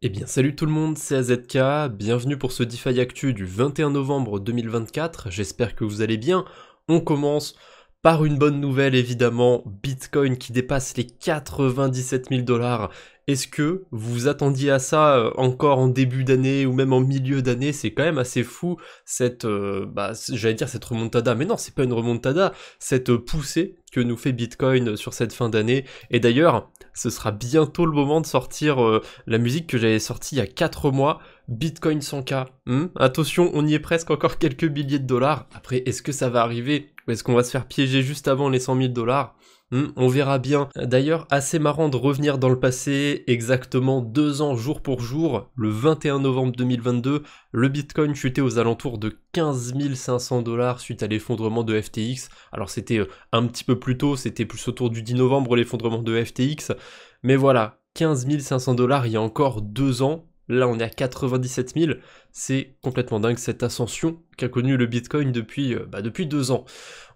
Eh bien salut tout le monde, c'est AZK, bienvenue pour ce DeFi Actu du 21 novembre 2024, j'espère que vous allez bien. On commence par une bonne nouvelle évidemment, Bitcoin qui dépasse les 97 000 $. Est-ce que vous vous attendiez à ça encore en début d'année ou même en milieu d'année? C'est quand même assez fou cette, j'allais dire cette remontada, mais non c'est pas une remontada, cette poussée que nous fait Bitcoin sur cette fin d'année. Et d'ailleurs, ce sera bientôt le moment de sortir la musique que j'avais sortie il y a 4 mois, Bitcoin 100K. Attention, on y est presque, encore quelques milliers de dollars. Après, est-ce que ça va arriver? Ou est-ce qu'on va se faire piéger juste avant les 100 000 $? On verra bien. D'ailleurs, assez marrant de revenir dans le passé, exactement 2 ans jour pour jour, le 21 novembre 2022, le Bitcoin chutait aux alentours de 15 500 $ suite à l'effondrement de FTX. Alors c'était un petit peu plus tôt, c'était plus autour du 10 novembre l'effondrement de FTX, mais voilà, 15 500 $ il y a encore 2 ans, là on est à 97 000, c'est complètement dingue cette ascension qu'a connue le Bitcoin depuis 2 ans.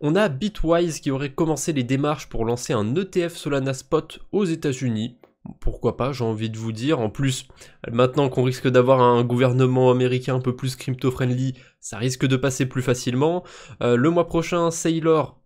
On a Bitwise qui aurait commencé les démarches pour lancer un ETF Solana Spot aux États-Unis. Pourquoi pas, j'ai envie de vous dire. En plus, maintenant qu'on risque d'avoir un gouvernement américain un peu plus crypto-friendly, ça risque de passer plus facilement. Le mois prochain,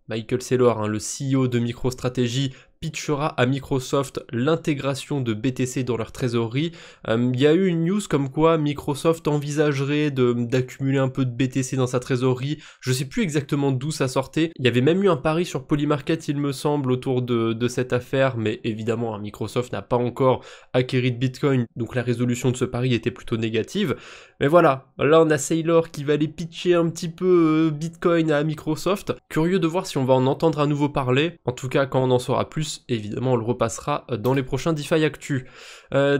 Michael Saylor, le CEO de MicroStrategy, pitchera à Microsoft l'intégration de BTC dans leur trésorerie. Il y a eu une news comme quoi Microsoft envisagerait d'accumuler un peu de BTC dans sa trésorerie. Je sais plus exactement d'où ça sortait. Il y avait même eu un pari sur Polymarket, il me semble, autour de cette affaire, mais évidemment, Microsoft n'a pas encore acquéri de Bitcoin, donc la résolution de ce pari était plutôt négative. Mais voilà, là on a Saylor qui va aller pitcher un petit peu Bitcoin à Microsoft. Curieux de voir si on va en entendre à nouveau parler. En tout cas, quand on en saura plus, évidemment, on le repassera dans les prochains DeFi Actu.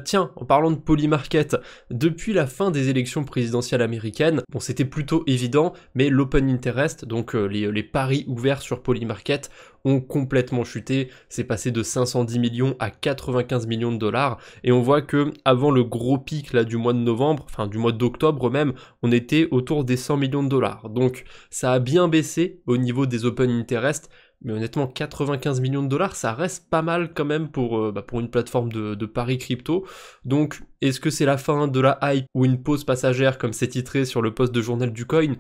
Tiens, en parlant de Polymarket, depuis la fin des élections présidentielles américaines, bon c'était plutôt évident, mais l'open interest, donc les paris ouverts sur Polymarket, ont complètement chuté, c'est passé de 510 millions à 95 millions de dollars, et on voit que avant le gros pic là du mois de novembre, enfin du mois d'octobre même, on était autour des 100 millions de dollars. Donc ça a bien baissé au niveau des open interest, mais honnêtement 95 millions de dollars ça reste pas mal quand même pour une plateforme de paris crypto. Donc est-ce que c'est la fin de la hype ou une pause passagère comme c'est titré sur le post de journal du coin?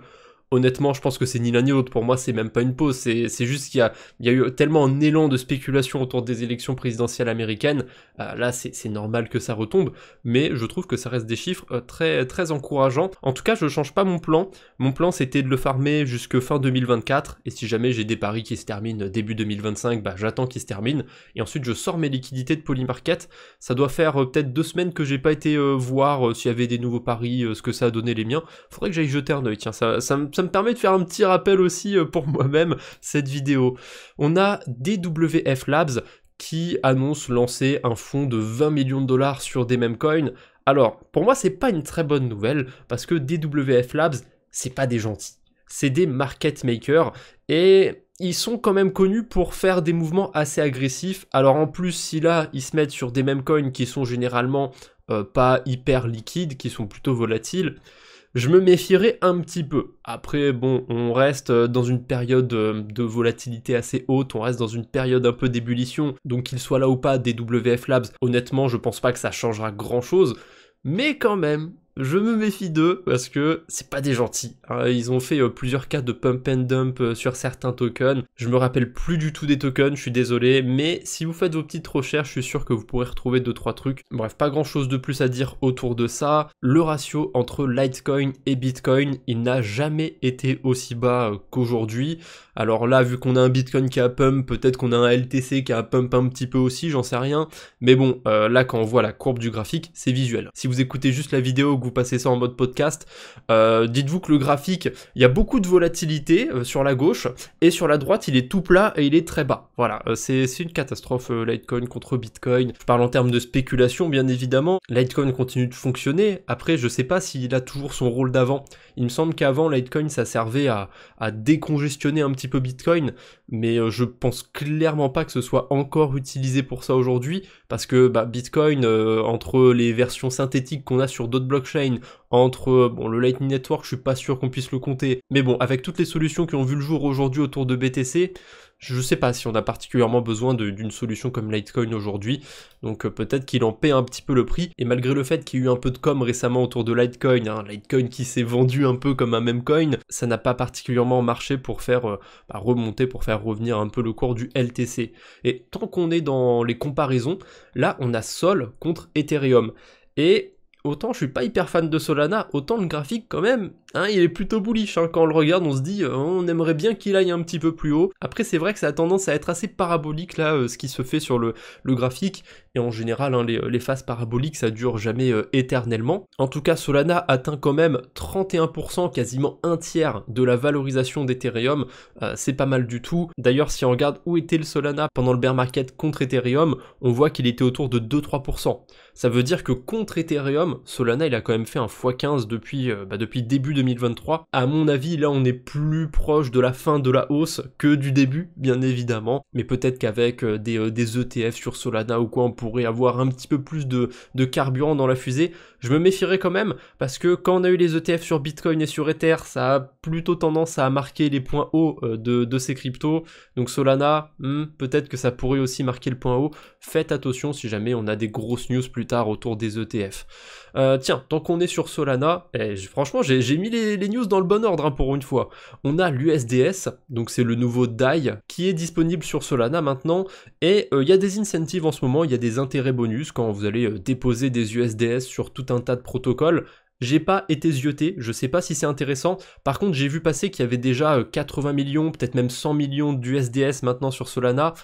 Honnêtement, je pense que c'est ni l'un ni l'autre. Pour moi, c'est même pas une pause. C'est juste qu'il y a eu tellement un élan de spéculation autour des élections présidentielles américaines. Là, c'est normal que ça retombe. Mais je trouve que ça reste des chiffres très, très encourageants. En tout cas, je change pas mon plan. Mon plan, c'était de le farmer jusque fin 2024. Et si jamais j'ai des paris qui se terminent début 2025, j'attends qu'ils se terminent. Et ensuite, je sors mes liquidités de Polymarket. Ça doit faire peut-être 2 semaines que j'ai pas été voir s'il y avait des nouveaux paris, ce que ça a donné les miens. Faudrait que j'aille jeter un œil. Tiens, ça me permet de faire un petit rappel aussi pour moi-même, cette vidéo. On a DWF Labs qui annonce lancer un fonds de 20 millions de dollars sur des mêmes coins. Alors, pour moi, c'est pas une très bonne nouvelle, parce que DWF Labs, c'est pas des gentils. C'est des market makers, et ils sont quand même connus pour faire des mouvements assez agressifs. Alors en plus, si là, ils se mettent sur des mêmes coins qui sont généralement pas hyper liquides, qui sont plutôt volatiles, je me méfierais un petit peu. Après, bon, on reste dans une période de volatilité assez haute, on reste dans une période un peu d'ébullition, donc qu'il soit là ou pas des WF Labs, honnêtement, je pense pas que ça changera grand-chose, mais quand même, je me méfie d'eux parce que c'est pas des gentils. Ils ont fait plusieurs cas de pump and dump sur certains tokens. Je me rappelle plus du tout des tokens, je suis désolé, mais si vous faites vos petites recherches, je suis sûr que vous pourrez retrouver 2-3 trucs. Bref, pas grand chose de plus à dire autour de ça. Le ratio entre Litecoin et Bitcoin, il n'a jamais été aussi bas qu'aujourd'hui. Alors là, vu qu'on a un Bitcoin qui a pump, peut-être qu'on a un LTC qui a pump un petit peu aussi, j'en sais rien. Mais bon, là quand on voit la courbe du graphique, c'est visuel. Si vous écoutez juste la vidéo, vous passez ça en mode podcast, dites-vous que le graphique, il y a beaucoup de volatilité sur la gauche, et sur la droite, il est tout plat et il est très bas. Voilà, c'est une catastrophe Litecoin contre Bitcoin. Je parle en termes de spéculation, bien évidemment. Litecoin continue de fonctionner. Après, je sais pas s'il a toujours son rôle d'avant. Il me semble qu'avant, Litecoin, ça servait à décongestionner un petit peu Bitcoin, mais je pense clairement pas que ce soit encore utilisé pour ça aujourd'hui, parce que Bitcoin, entre les versions synthétiques qu'on a sur d'autres blockchains, entre le Lightning Network, je suis pas sûr qu'on puisse le compter, mais bon, avec toutes les solutions qui ont vu le jour aujourd'hui autour de BTC, Je sais pas si on a particulièrement besoin d'une solution comme Litecoin aujourd'hui, donc peut-être qu'il en paie un petit peu le prix, et malgré le fait qu'il y a eu un peu de com récemment autour de Litecoin, hein, Litecoin qui s'est vendu un peu comme un meme coin, ça n'a pas particulièrement marché pour faire remonter, pour faire revenir un peu le cours du LTC. Et tant qu'on est dans les comparaisons, là on a Sol contre Ethereum, et autant je suis pas hyper fan de Solana, autant le graphique quand même, hein, il est plutôt bullish, hein. Quand on le regarde on se dit on aimerait bien qu'il aille un petit peu plus haut. Après c'est vrai que ça a tendance à être assez parabolique là, ce qui se fait sur le graphique, et en général hein, les phases paraboliques ça dure jamais éternellement. En tout cas Solana atteint quand même 31%, quasiment un tiers de la valorisation d'Ethereum, c'est pas mal du tout. D'ailleurs si on regarde où était le Solana pendant le bear market contre Ethereum, on voit qu'il était autour de 2-3%. Ça veut dire que contre Ethereum, Solana il a quand même fait un x15 depuis début 2023. À mon avis, là on est plus proche de la fin de la hausse que du début, bien évidemment. Mais peut-être qu'avec des ETF sur Solana ou quoi, on pourrait avoir un petit peu plus de carburant dans la fusée. Je me méfierais quand même, parce que quand on a eu les ETF sur Bitcoin et sur Ether, ça a plutôt tendance à marquer les points hauts de ces cryptos. Donc Solana, peut-être que ça pourrait aussi marquer le point haut. Faites attention si jamais on a des grosses news plus tard autour des ETF. Tiens, tant qu'on est sur Solana, franchement j'ai mis les news dans le bon ordre hein, pour une fois. On a l'USDS, donc c'est le nouveau DAI, qui est disponible sur Solana maintenant, et il y a des incentives en ce moment, il y a des intérêts bonus quand vous allez déposer des USDS sur tout un tas de protocoles. J'ai pas été zioté, je sais pas si c'est intéressant. Par contre, j'ai vu passer qu'il y avait déjà 80 millions, peut-être même 100 millions d'USDS maintenant sur Solana.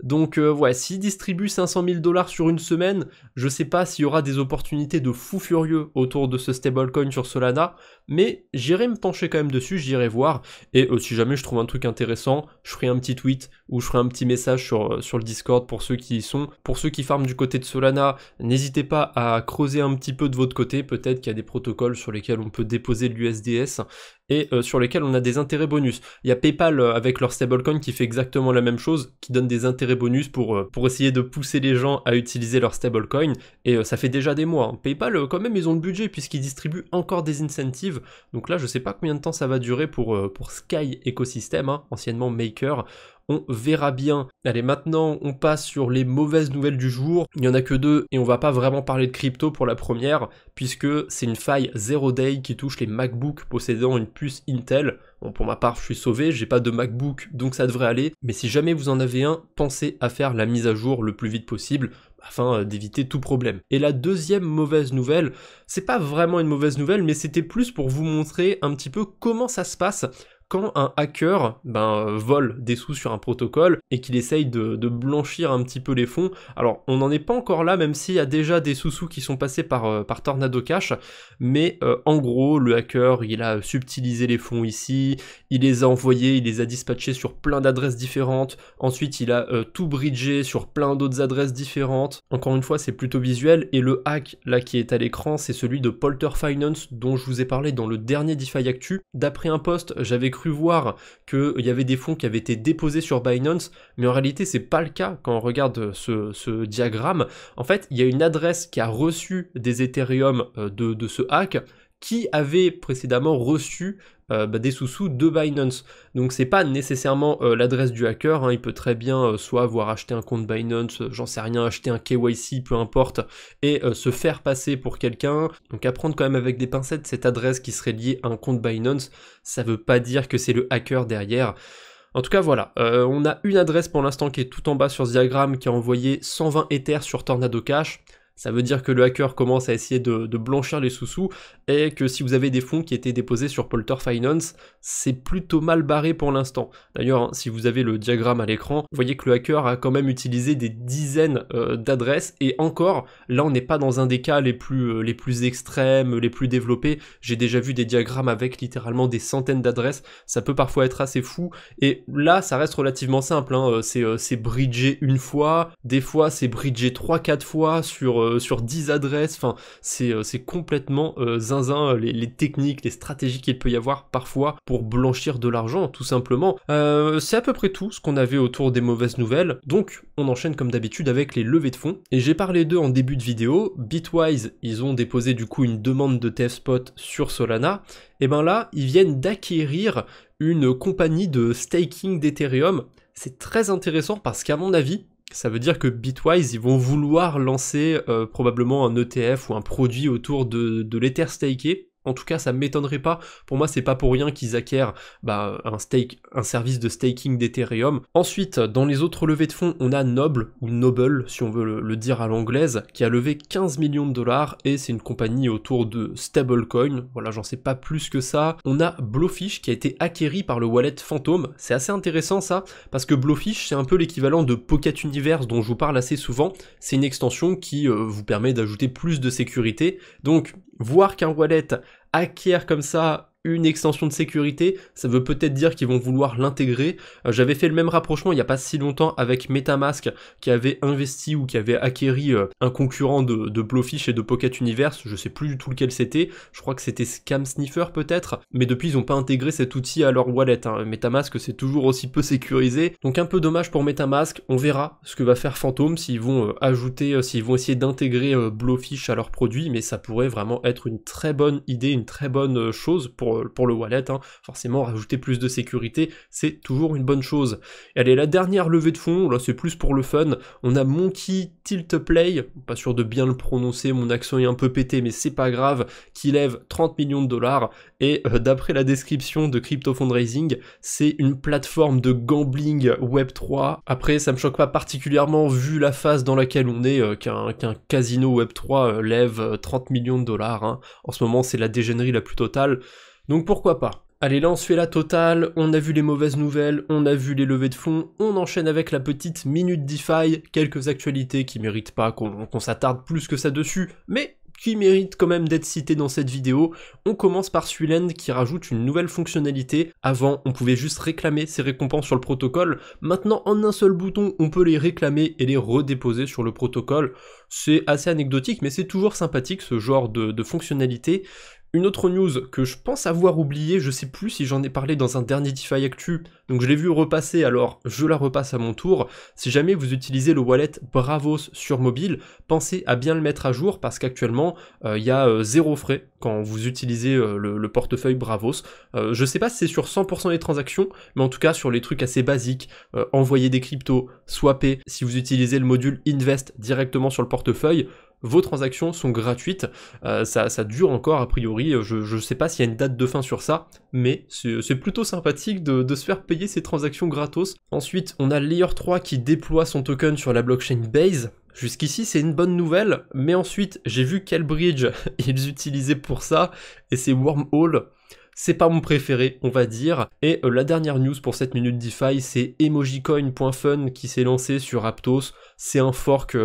Donc ouais, s'ils distribuent 500 000 $ sur une semaine, je sais pas s'il y aura des opportunités de fou furieux autour de ce stablecoin sur Solana, mais j'irai me pencher quand même dessus, j'irai voir, et si jamais je trouve un truc intéressant, je ferai un petit tweet, ou je ferai un petit message sur le Discord pour ceux qui y sont. Pour ceux qui farment du côté de Solana, n'hésitez pas à creuser un petit peu de votre côté, peut-être qu'il y a des protocoles sur lesquels on peut déposer de l'USDS, et sur lesquels on a des intérêts bonus. Il y a PayPal avec leur stablecoin qui fait exactement la même chose, qui donne des intérêts bonus pour essayer de pousser les gens à utiliser leur stablecoin, et ça fait déjà des mois. Hein. PayPal, quand même, ils ont le budget puisqu'ils distribuent encore des incentives, donc là je sais pas combien de temps ça va durer pour Sky Ecosystem, hein, anciennement Maker. On verra bien. Allez, maintenant on passe sur les mauvaises nouvelles du jour. Il n'y en a que deux et on va pas vraiment parler de crypto pour la première, puisque c'est une faille Zero Day qui touche les MacBooks possédant une puce Intel. Bon, pour ma part, je suis sauvé, j'ai pas de MacBook, donc ça devrait aller. Mais si jamais vous en avez un, pensez à faire la mise à jour le plus vite possible, afin d'éviter tout problème. Et la deuxième mauvaise nouvelle, c'est pas vraiment une mauvaise nouvelle, mais c'était plus pour vous montrer un petit peu comment ça se passe quand un hacker vole des sous sur un protocole et qu'il essaye de blanchir un petit peu les fonds. Alors on n'en est pas encore là, même s'il y a déjà des sous-sous qui sont passés par Tornado Cash, mais en gros le hacker il a subtilisé les fonds ici, il les a envoyés, il les a dispatchés sur plein d'adresses différentes, ensuite il a tout bridgé sur plein d'autres adresses différentes. Encore une fois c'est plutôt visuel, et le hack là qui est à l'écran c'est celui de Polter Finance dont je vous ai parlé dans le dernier DeFi Actu. D'après un post j'avais cru voir qu'il y avait des fonds qui avaient été déposés sur Binance, mais en réalité c'est pas le cas quand on regarde ce diagramme. En fait il y a une adresse qui a reçu des Ethereum de ce hack, qui avait précédemment reçu des sous-sous de Binance. Donc c'est pas nécessairement l'adresse du hacker, hein. Il peut très bien soit avoir acheté un compte Binance, j'en sais rien, acheter un KYC, peu importe, et se faire passer pour quelqu'un. Donc à prendre quand même avec des pincettes cette adresse qui serait liée à un compte Binance, ça veut pas dire que c'est le hacker derrière. En tout cas voilà, on a une adresse pour l'instant qui est tout en bas sur ce diagramme qui a envoyé 120 Ethers sur Tornado Cash. Ça veut dire que le hacker commence à essayer de blanchir les sous-sous, et que si vous avez des fonds qui étaient déposés sur Polter Finance, c'est plutôt mal barré pour l'instant. D'ailleurs, hein, si vous avez le diagramme à l'écran, vous voyez que le hacker a quand même utilisé des dizaines d'adresses, et encore, là on n'est pas dans un des cas les plus extrêmes, les plus développés. J'ai déjà vu des diagrammes avec littéralement des centaines d'adresses, ça peut parfois être assez fou, et là ça reste relativement simple, hein. C'est bridgé une fois, des fois c'est bridgé 3-4 fois sur 10 adresses, enfin c'est complètement zinzin les techniques, les stratégies qu'il peut y avoir parfois pour blanchir de l'argent tout simplement. C'est à peu près tout ce qu'on avait autour des mauvaises nouvelles, donc on enchaîne comme d'habitude avec les levées de fonds, et j'ai parlé d'eux en début de vidéo. Bitwise, ils ont déposé du coup une demande de TF Spot sur Solana, et ben là ils viennent d'acquérir une compagnie de staking d'Ethereum. c'est très intéressant parce qu'à mon avis, ça veut dire que Bitwise, ils vont vouloir lancer probablement un ETF ou un produit autour de l'Ether staké. En tout cas, ça m'étonnerait pas. Pour moi, c'est pas pour rien qu'ils acquièrent un service de staking d'Ethereum. Ensuite, dans les autres levées de fonds, on a Noble, ou Noble, si on veut le dire à l'anglaise, qui a levé 15 millions de dollars, et c'est une compagnie autour de stablecoin. Voilà, j'en sais pas plus que ça. On a Blowfish, qui a été acquéri par le wallet Phantom. C'est assez intéressant, ça, parce que Blowfish, c'est un peu l'équivalent de Pocket Universe, dont je vous parle assez souvent. C'est une extension qui vous permet d'ajouter plus de sécurité. Donc, voir qu'un wallet acquiert comme ça une extension de sécurité, ça veut peut-être dire qu'ils vont vouloir l'intégrer. J'avais fait le même rapprochement il n'y a pas si longtemps avec MetaMask qui avait investi ou qui avait acquéri un concurrent de Blowfish et de Pocket Universe, je sais plus du tout lequel c'était, je crois que c'était Scam Sniffer peut-être, mais depuis ils n'ont pas intégré cet outil à leur wallet, hein. MetaMask c'est toujours aussi peu sécurisé, donc un peu dommage pour MetaMask. On verra ce que va faire Phantom, s'ils vont s'ils vont essayer d'intégrer Blowfish à leur produit, mais ça pourrait vraiment être une très bonne idée, une très bonne chose pour le wallet, hein. Forcément rajouter plus de sécurité, c'est toujours une bonne chose. Et allez, la dernière levée de fonds, là c'est plus pour le fun, on a Monkey Tilt Play, pas sûr de bien le prononcer, mon accent est un peu pété, mais c'est pas grave, qui lève 30 millions de dollars, et d'après la description de Crypto Fundraising, c'est une plateforme de gambling Web3. Après, ça me choque pas particulièrement vu la phase dans laquelle on est, qu'un casino Web3 lève 30 millions de dollars, hein. En ce moment, c'est la dégénérie la plus totale. Donc pourquoi pas. Allez, là on se fait la totale, on a vu les mauvaises nouvelles, on a vu les levées de fonds, on enchaîne avec la petite minute DeFi, quelques actualités qui méritent pas qu'on s'attarde plus que ça dessus, mais qui méritent quand même d'être citées dans cette vidéo. On commence par Suilend qui rajoute une nouvelle fonctionnalité. Avant, on pouvait juste réclamer ses récompenses sur le protocole. Maintenant, en un seul bouton, on peut les réclamer et les redéposer sur le protocole. C'est assez anecdotique, mais c'est toujours sympathique ce genre de fonctionnalité. Une autre news que je pense avoir oublié, je sais plus si j'en ai parlé dans un dernier DeFi Actu, donc je l'ai vu repasser, alors je la repasse à mon tour. Si jamais vous utilisez le wallet Bravos sur mobile, pensez à bien le mettre à jour parce qu'actuellement il y a 0 frais quand vous utilisez le portefeuille Bravos. Je sais pas si c'est sur 100% des transactions, mais en tout cas sur les trucs assez basiques, envoyer des cryptos, swapper, si vous utilisez le module Invest directement sur le portefeuille, vos transactions sont gratuites, ça dure encore a priori, je sais pas s'il y a une date de fin sur ça, mais c'est plutôt sympathique de se faire payer ces transactions gratos. Ensuite, on a Layer 3 qui déploie son token sur la blockchain Base. Jusqu'ici c'est une bonne nouvelle, mais ensuite j'ai vu quel bridge ils utilisaient pour ça, et c'est Wormhole. C'est pas mon préféré, on va dire. Et la dernière news pour cette minute DeFi, c'est emojicoin.fun qui s'est lancé sur Aptos. C'est un fork,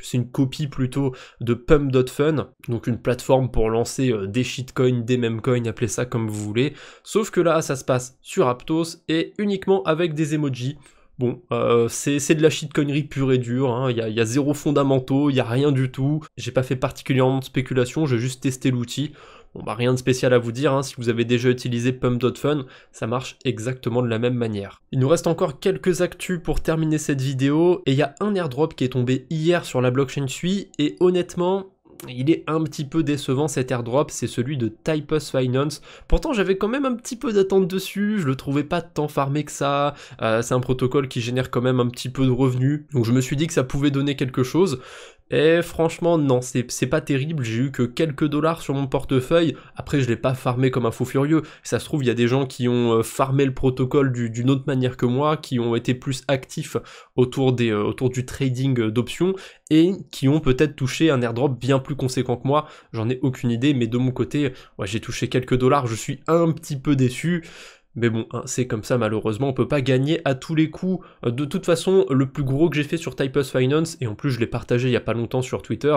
c'est une copie plutôt de pump.fun, donc une plateforme pour lancer des shitcoins, des memecoins, appelez ça comme vous voulez. Sauf que là, ça se passe sur Aptos et uniquement avec des emojis. Bon, c'est de la shitcoinerie pure et dure, hein. Y a 0 fondamentaux, il y a rien du tout. J'ai pas fait particulièrement de spéculation, j'ai juste testé l'outil. Bon bah rien de spécial à vous dire, hein. Si vous avez déjà utilisé Pump.fun, ça marche exactement de la même manière. Il nous reste encore quelques actus pour terminer cette vidéo, et il y a un airdrop qui est tombé hier sur la blockchain Sui, et honnêtement, il est un petit peu décevant cet airdrop, c'est celui de Typus Finance. Pourtant j'avais quand même un petit peu d'attente dessus, je le trouvais pas tant farmé que ça, c'est un protocole qui génère quand même un petit peu de revenus, donc je me suis dit que ça pouvait donner quelque chose. Et franchement non, c'est pas terrible, j'ai eu que quelques dollars sur mon portefeuille, après je l'ai pas farmé comme un fou furieux, ça se trouve il y a des gens qui ont farmé le protocole d'une autre manière que moi, qui ont été plus actifs autour du trading d'options, et qui ont peut-être touché un airdrop bien plus conséquent que moi, j'en ai aucune idée, mais de mon côté, ouais, j'ai touché quelques dollars, je suis un petit peu déçu. Mais bon, hein, c'est comme ça malheureusement, on peut pas gagner à tous les coups. De toute façon, le plus gros que j'ai fait sur Typus Finance, et en plus je l'ai partagé il y a pas longtemps sur Twitter,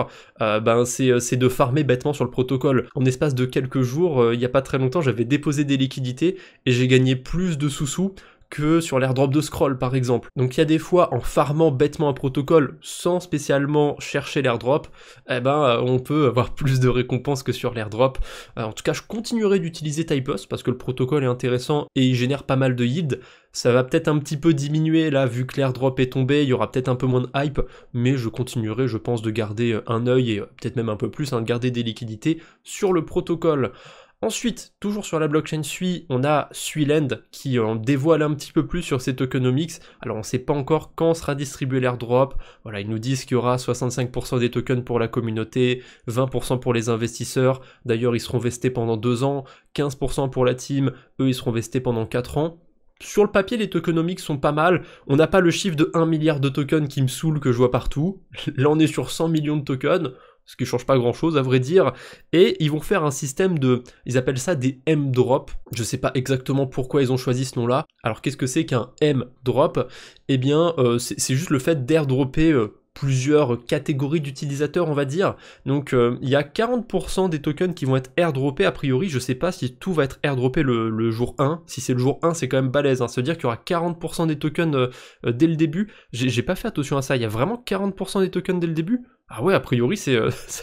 c'est de farmer bêtement sur le protocole. En espace de quelques jours, il y a pas très longtemps, j'avais déposé des liquidités, et j'ai gagné plus de sous-sous que sur l'airdrop de scroll par exemple. Donc il y a des fois en farmant bêtement un protocole sans spécialement chercher l'airdrop, on peut avoir plus de récompenses que sur l'airdrop. En tout cas je continuerai d'utiliser Typus parce que le protocole est intéressant et il génère pas mal de yield. Ça va peut-être un petit peu diminuer là vu que l'airdrop est tombé, il y aura peut-être un peu moins de hype, mais je continuerai je pense de garder un œil et peut-être même un peu plus, de garder des liquidités sur le protocole. Ensuite, toujours sur la blockchain Sui, on a Suiland qui en dévoile un petit peu plus sur ses tokenomics. Alors on ne sait pas encore quand sera distribué l'airdrop. Voilà, ils nous disent qu'il y aura 65% des tokens pour la communauté, 20% pour les investisseurs. D'ailleurs, ils seront vestés pendant 2 ans, 15% pour la team, eux ils seront vestés pendant 4 ans. Sur le papier, les tokenomics sont pas mal. On n'a pas le chiffre de 1 milliard de tokens qui me saoule, que je vois partout. Là, on est sur 100 millions de tokens, ce qui change pas grand chose à vrai dire. Et ils vont faire un système de... Ils appellent ça des M-drop. Je sais pas exactement pourquoi ils ont choisi ce nom-là. Alors, qu'est-ce que c'est qu'un M-drop? Eh bien, c'est juste le fait d'airdropper... plusieurs catégories d'utilisateurs, on va dire. Donc il y a 40% des tokens qui vont être airdroppés a priori. Je sais pas si tout va être airdroppé le jour 1. Si c'est le jour 1, c'est quand même balèze, hein. Ça veut dire qu'il y aura 40% des tokens dès le début. J'ai pas fait attention à ça. Il y a vraiment 40% des tokens dès le début? Ah ouais, a priori, ça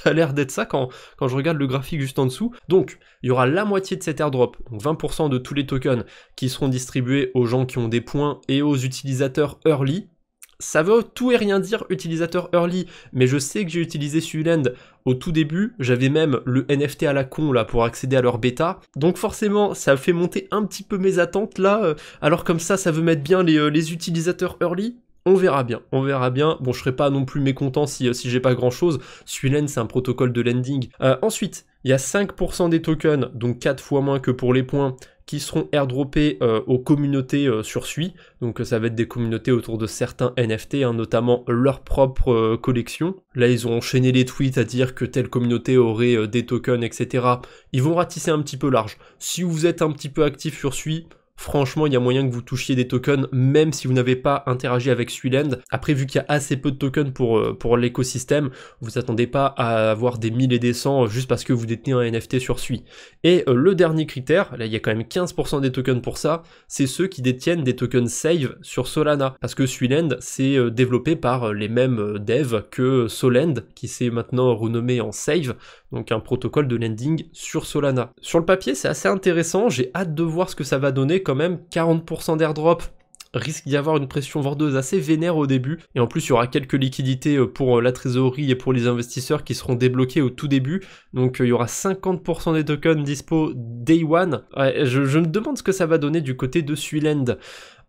a l'air d'être ça quand je regarde le graphique juste en dessous. Donc, il y aura la moitié de cet airdrop, donc 20% de tous les tokens qui seront distribués aux gens qui ont des points et aux utilisateurs early. Ça veut tout et rien dire utilisateur early, mais je sais que j'ai utilisé Suiland au tout début, j'avais même le NFT à la con là pour accéder à leur bêta, donc forcément ça fait monter un petit peu mes attentes là, alors comme ça veut mettre bien les utilisateurs early. On verra bien, on verra bien. Bon, je serai pas non plus mécontent si j'ai pas grand chose. Suiland, c'est un protocole de lending. Ensuite, il y a 5% des tokens, donc 4 fois moins que pour les points, qui seront airdroppés aux communautés sur Sui. Donc ça va être des communautés autour de certains NFT, hein, notamment leur propre collection. Là, ils ont enchaîné les tweets à dire que telle communauté aurait des tokens, etc. Ils vont ratisser un petit peu large. Si vous êtes un petit peu actif sur Sui, franchement, il y a moyen que vous touchiez des tokens, même si vous n'avez pas interagi avec Suiland. Après, vu qu'il y a assez peu de tokens pour l'écosystème, vous attendez pas à avoir des 1000 et des 100 juste parce que vous détenez un NFT sur Sui. Et le dernier critère, là il y a quand même 15% des tokens pour ça, c'est ceux qui détiennent des tokens Save sur Solana. Parce que Suiland, c'est développé par les mêmes devs que Solend, qui s'est maintenant renommé en Save, donc un protocole de lending sur Solana. Sur le papier, c'est assez intéressant, j'ai hâte de voir ce que ça va donner quand même. 40% d'airdrop, risque d'y avoir une pression vendeuse assez vénère au début, et en plus il y aura quelques liquidités pour la trésorerie et pour les investisseurs qui seront débloqués au tout début, donc il y aura 50% des tokens dispo day one. Ouais, je me demande ce que ça va donner du côté de Suiland.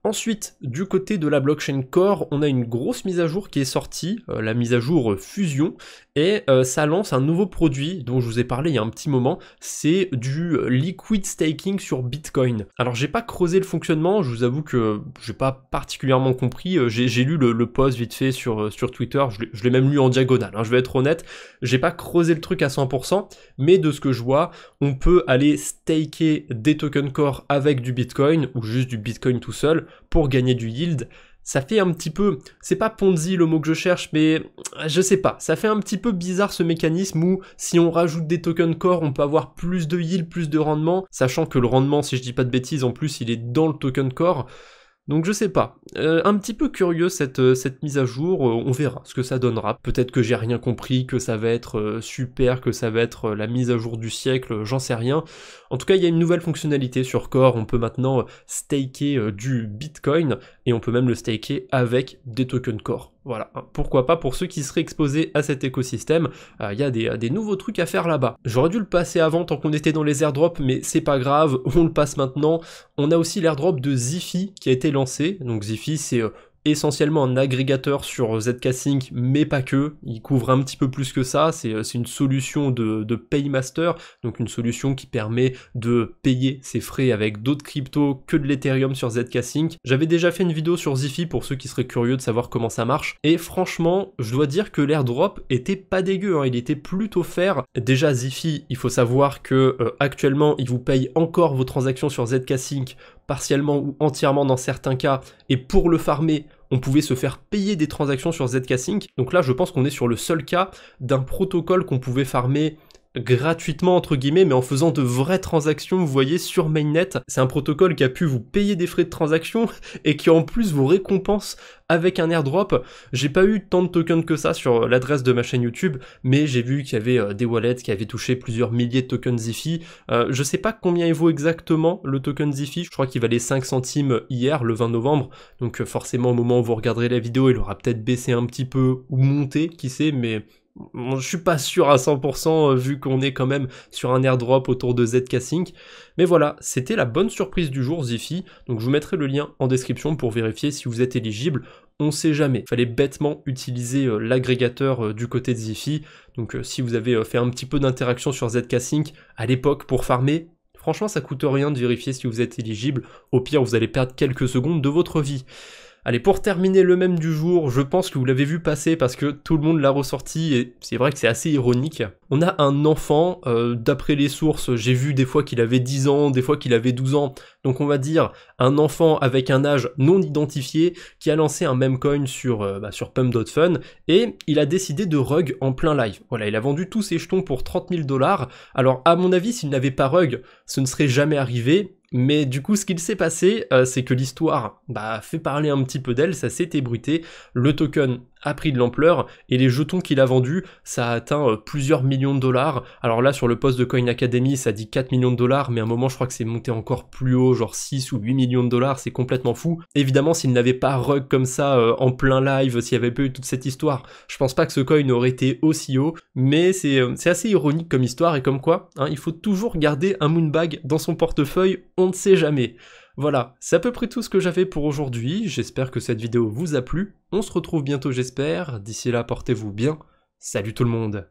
Ensuite, du côté de la blockchain Core, on a une grosse mise à jour qui est sortie, la mise à jour Fusion, et ça lance un nouveau produit dont je vous ai parlé il y a un petit moment, c'est du liquid staking sur Bitcoin. Alors j'ai pas creusé le fonctionnement, je vous avoue que j'ai pas particulièrement compris, j'ai lu le post vite fait sur Twitter, je l'ai même lu en diagonale, hein, je vais être honnête, j'ai pas creusé le truc à 100%, mais de ce que je vois, on peut aller staker des tokens Core avec du Bitcoin, ou juste du Bitcoin tout seul, pour gagner du yield. Ça fait un petit peu, c'est pas Ponzi le mot que je cherche, mais je sais pas, ça fait un petit peu bizarre ce mécanisme où si on rajoute des tokens Core, on peut avoir plus de yield, plus de rendement, sachant que le rendement, si je dis pas de bêtises, en plus il est dans le token Core. Donc je sais pas, un petit peu curieux cette mise à jour, on verra ce que ça donnera. Peut-être que j'ai rien compris, que ça va être super, que ça va être la mise à jour du siècle, j'en sais rien. En tout cas, il y a une nouvelle fonctionnalité sur Core, on peut maintenant staker du Bitcoin, et on peut même le staker avec des tokens Core. Voilà, pourquoi pas pour ceux qui seraient exposés à cet écosystème, il y a des nouveaux trucs à faire là-bas. J'aurais dû le passer avant tant qu'on était dans les airdrops, mais c'est pas grave, on le passe maintenant. On a aussi l'airdrop de Ziphy qui a été lancé, donc Ziphy c'est essentiellement un agrégateur sur ZK-Sync, mais pas que, il couvre un petit peu plus que ça, c'est une solution de Paymaster, donc une solution qui permet de payer ses frais avec d'autres cryptos que de l'Ethereum sur ZK-Sync. J'avais déjà fait une vidéo sur Ziphy pour ceux qui seraient curieux de savoir comment ça marche, et franchement, je dois dire que l'airdrop était pas dégueu, hein, il était plutôt fair. Déjà Ziphy, il faut savoir que actuellement, il vous paye encore vos transactions sur ZK-Sync, partiellement ou entièrement dans certains cas, et pour le farmer, on pouvait se faire payer des transactions sur ZK-Sync. Donc là, je pense qu'on est sur le seul cas d'un protocole qu'on pouvait farmer gratuitement entre guillemets, mais en faisant de vraies transactions, vous voyez, sur Mainnet. C'est un protocole qui a pu vous payer des frais de transaction et qui en plus vous récompense avec un airdrop. J'ai pas eu tant de tokens que ça sur l'adresse de ma chaîne YouTube, mais j'ai vu qu'il y avait des wallets qui avaient touché plusieurs milliers de tokens Ziphy. Je sais pas combien il vaut exactement le token Ziphy, je crois qu'il valait 5 centimes hier, le 20 novembre, donc forcément au moment où vous regarderez la vidéo, il aura peut-être baissé un petit peu ou monté, qui sait, mais Bon, je suis pas sûr à 100% vu qu'on est quand même sur un airdrop autour de ZK Sync. Mais voilà, c'était la bonne surprise du jour Zifi. Donc je vous mettrai le lien en description pour vérifier si vous êtes éligible. On sait jamais. Fallait bêtement utiliser l'agrégateur du côté de Zifi. Donc si vous avez fait un petit peu d'interaction sur ZK Sync à l'époque pour farmer, franchement ça coûte rien de vérifier si vous êtes éligible. Au pire vous allez perdre quelques secondes de votre vie. Allez, pour terminer le même du jour, je pense que vous l'avez vu passer parce que tout le monde l'a ressorti et c'est vrai que c'est assez ironique. On a un enfant, d'après les sources, j'ai vu des fois qu'il avait 10 ans, des fois qu'il avait 12 ans, donc on va dire un enfant avec un âge non identifié qui a lancé un meme coin sur Pump.fun et il a décidé de rug en plein live. Voilà, il a vendu tous ses jetons pour 30 000 $. Alors à mon avis, s'il n'avait pas rug, ce ne serait jamais arrivé. Mais du coup, ce qu'il s'est passé, c'est que l'histoire fait parler un petit peu d'elle, ça s'est ébruité, le token a pris de l'ampleur, et les jetons qu'il a vendus, ça a atteint plusieurs millions de $. Alors là, sur le post de Coin Academy, ça dit 4 millions de $, mais à un moment, je crois que c'est monté encore plus haut, genre 6 ou 8 millions de $, c'est complètement fou. Évidemment, s'il n'avait pas rug comme ça en plein live, s'il n'y avait pas eu toute cette histoire, je pense pas que ce coin aurait été aussi haut, mais c'est assez ironique comme histoire, et comme quoi, hein, il faut toujours garder un moonbag dans son portefeuille, on ne sait jamais. Voilà, c'est à peu près tout ce que j'avais pour aujourd'hui, j'espère que cette vidéo vous a plu, on se retrouve bientôt j'espère, d'ici là portez-vous bien, salut tout le monde.